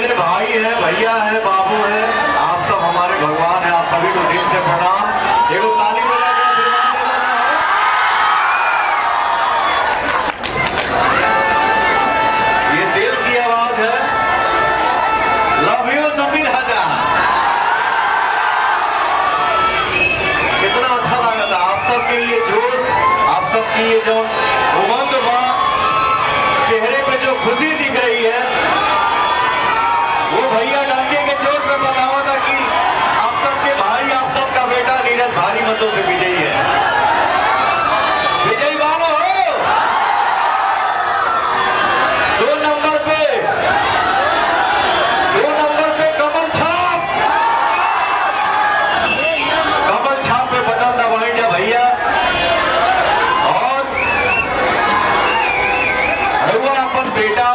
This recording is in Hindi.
मेरे भाई है, भैया है, बाबू है, आप सब हमारे भगवान हैं। आप सभी को दिल से प्रणाम। एगो ताली बजा के आशीर्वाद दे देना है। ये दिल की आवाज है। लव यू नवीन हजार। कितना अच्छा लगा था आप सबके ये जोश, आप सबकी ये जो उमंग बा, चेहरे पे जो खुशी दिख रही है, वो भैया डंके के चोट पे बतावा था कि आप सबके भाई, आप सबका बेटा नीरज भारी मतों से विजयी है। विजयी वालो हो। 2 नंबर पे कमल छाप पे बटन दबाई जा भैया। और रहुआ अपन बेटा